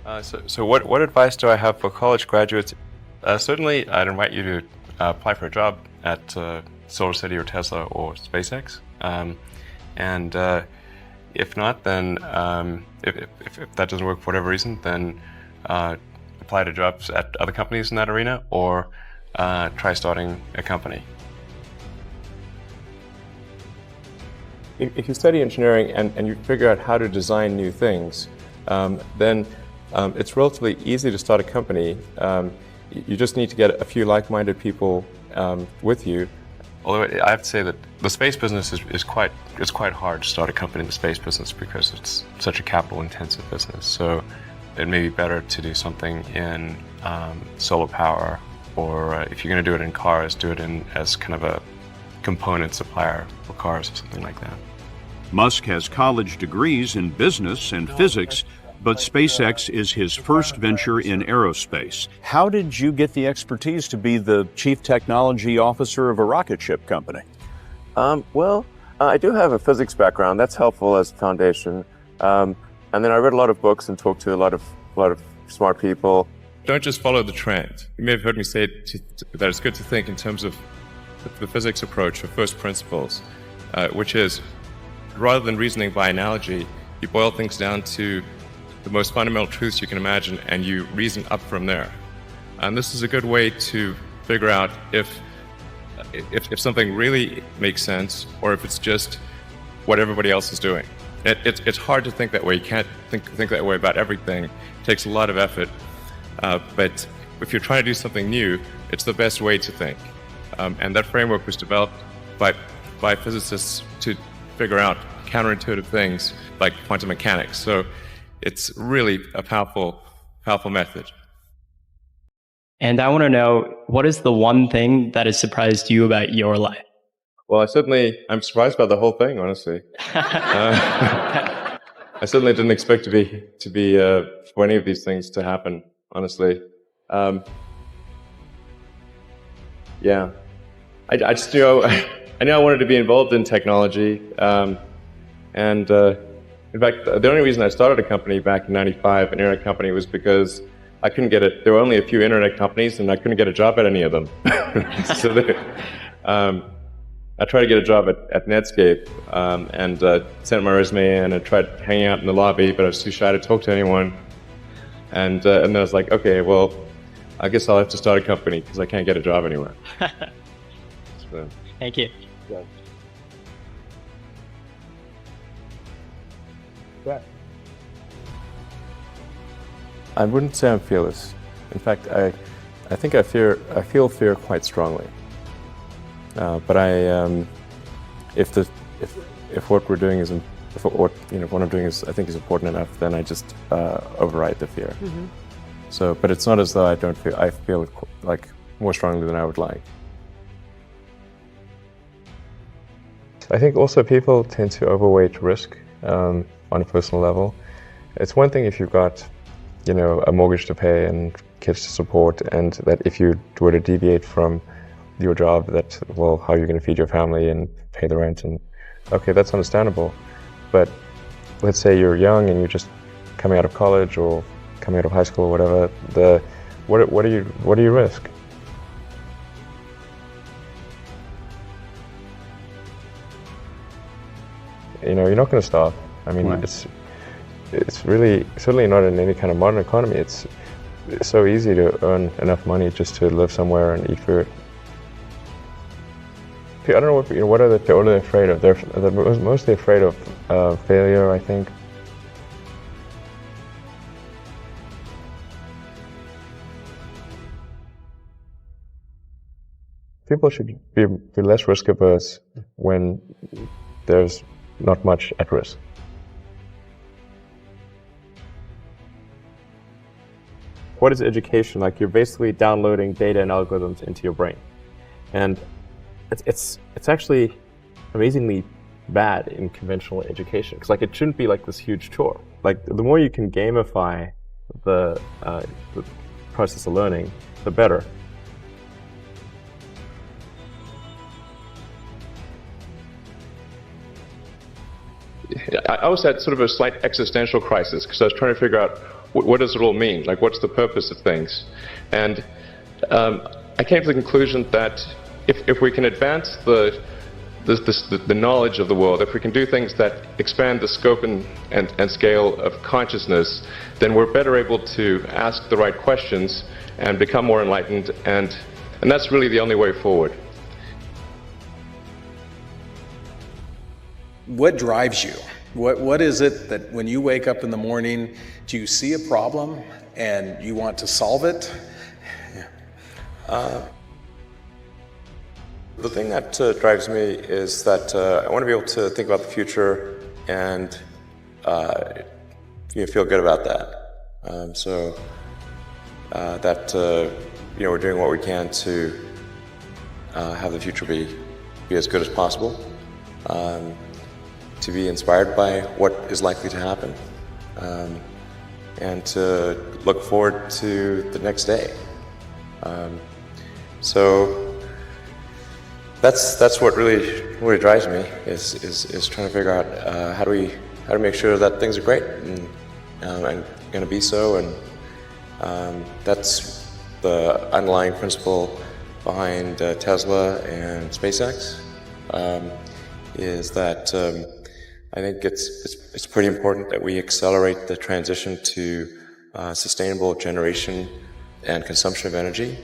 So what advice do I have for college graduates? Certainly, I'd invite you to apply for a job at SolarCity or Tesla or SpaceX. And if not, then if that doesn't work for whatever reason, then apply to jobs at other companies in that arena, or try starting a company. If you study engineering and you figure out how to design new things, then it's relatively easy to start a company. You just need to get a few like-minded people with you. Although I have to say that the space business is quite hard to start a company in the space business because it's such a capital-intensive business. So it may be better to do something in solar power, or if you're going to do it in cars, do it as kind of a component supplier for cars or something like that. Musk has college degrees in business and physics, but SpaceX is his first venture in aerospace. How did you get the expertise to be the chief technology officer of a rocket ship company? I do have a physics background. That's helpful as a foundation. And then I read a lot of books and talked to a lot of smart people. Don't just follow the trend. You may have heard me say that it's good to think in terms of the physics approach of first principles, which is, rather than reasoning by analogy, you boil things down to the most fundamental truths you can imagine, and you reason up from there. And this is a good way to figure out if something really makes sense, or if it's just what everybody else is doing. It's hard to think that way. You can't think that way about everything. It takes a lot of effort. But if you're trying to do something new, it's the best way to think. And that framework was developed by physicists to figure out counterintuitive things like quantum mechanics. So it's really a powerful method. And I want to know, what is the one thing that has surprised you about your life? Well, I'm surprised by the whole thing, honestly. I certainly didn't expect to be for any of these things to happen, honestly. Yeah, I just I knew I wanted to be involved in technology, and in fact, the only reason I started a company back in '95, an internet company, was because I couldn't get it. There were only a few internet companies, and I couldn't get a job at any of them. So I tried to get a job at Netscape, and sent my resume in and tried hanging out in the lobby, but I was too shy to talk to anyone. And then I was like, okay, well, I guess I'll have to start a company because I can't get a job anywhere. So, Thank you. yeah. I wouldn't say I'm fearless. In fact, I think I feel fear quite strongly. But if what we're doing what I'm doing I think is important enough, then I just override the fear. Mm-hmm. So, but it's not as though I feel it like more strongly than I would like. I think also people tend to overweight risk on a personal level. It's one thing if you've got, a mortgage to pay and kids to support, and that if you were to deviate from your job, how are you going to feed your family and pay the rent? And okay, that's understandable. But let's say you're young and you're just coming out of college or coming out of high school or whatever. What do you risk? You're not going to starve. I mean, right. It's really certainly not in any kind of modern economy. It's so easy to earn enough money just to live somewhere and eat food. I don't know what are they afraid of? They're mostly afraid of failure, I think. People should be less risk averse when there's not much at risk. What is education? Like, you're basically downloading data and algorithms into your brain, and it's actually amazingly bad in conventional education, because it shouldn't be like this huge chore. Like, the more you can gamify the process of learning, the better. I was at sort of a slight existential crisis because I was trying to figure out what does it all mean? Like, what's the purpose of things? And I came to the conclusion that if we can advance the knowledge of the world, if we can do things that expand the scope and scale of consciousness, then we're better able to ask the right questions and become more enlightened, and that's really the only way forward. What drives you? What is it that when you wake up in the morning, do you see a problem and you want to solve it? The thing that drives me is that I want to be able to think about the future and feel good about that. So that we're doing what we can to have the future be as good as possible. To be inspired by what is likely to happen, and to look forward to the next day. So that's what really drives me is trying to figure out how to make sure that things are great and going to be so, and that's the underlying principle behind Tesla and SpaceX. Is that I think it's pretty important that we accelerate the transition to sustainable generation and consumption of energy.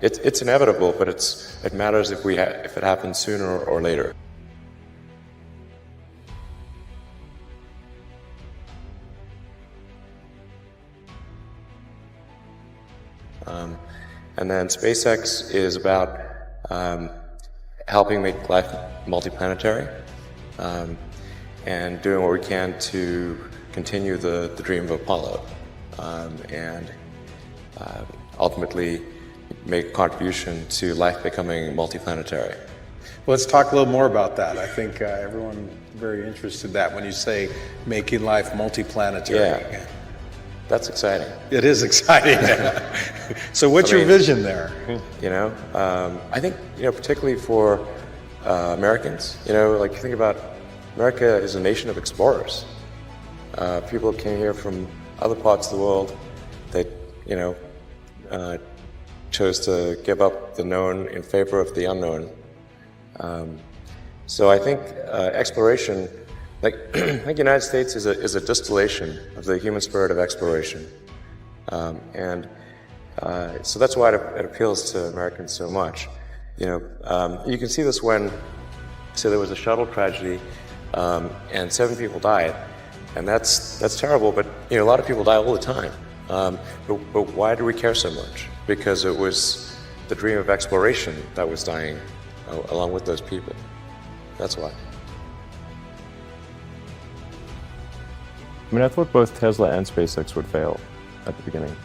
It's inevitable, but it matters if it happens sooner or later. And then SpaceX is about helping make life multiplanetary, and doing what we can to continue the dream of Apollo, and ultimately make a contribution to life becoming multiplanetary. Well, let's talk a little more about that. I think everyone is very interested in that when you say making life multiplanetary. Yeah, that's exciting. It is exciting. So what's your vision there? I think, particularly for Americans, like you think about America is a nation of explorers. People came here from other parts of the world that, chose to give up the known in favor of the unknown. So I think exploration, I think the United States is a distillation of the human spirit of exploration. And so that's why it appeals to Americans so much. You can see this when, so there was a shuttle tragedy, and 7 people died, and that's terrible. But a lot of people die all the time. But why do we care so much? Because it was the dream of exploration that was dying along with those people. That's why. I thought both Tesla and SpaceX would fail at the beginning.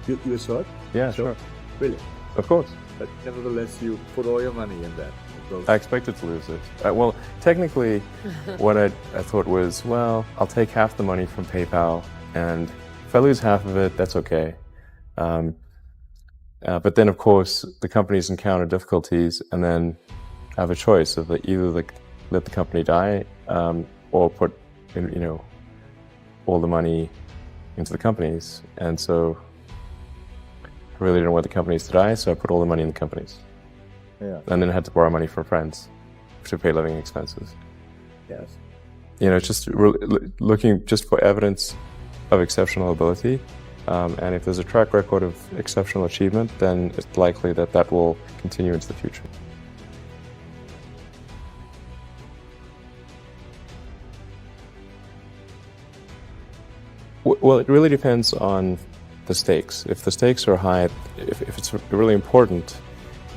You thought? Yeah, sure. Really? Of course. But nevertheless, you put all your money in that. I expected to lose it. Well, technically, what I thought was, well, I'll take half the money from PayPal, and if I lose half of it, that's okay. But then, of course, the companies encounter difficulties, and then have a choice of either let the company die, or put all the money into the companies. And so I really didn't want the companies to die, so I put all the money in the companies. Yeah. And then I had to borrow money from friends to pay living expenses. Yes. It's just looking just for evidence of exceptional ability. And if there's a track record of exceptional achievement, then it's likely that will continue into the future. Well, it really depends on the stakes. If the stakes are high, if it's really important,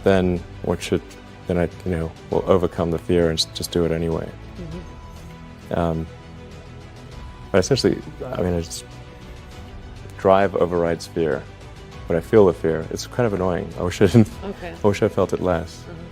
then I will overcome the fear and just do it anyway. Mm-hmm. But essentially, it's drive overrides fear. But I feel the fear. It's kind of annoying. I wish I didn't. Okay. I wish I felt it less. Mm-hmm.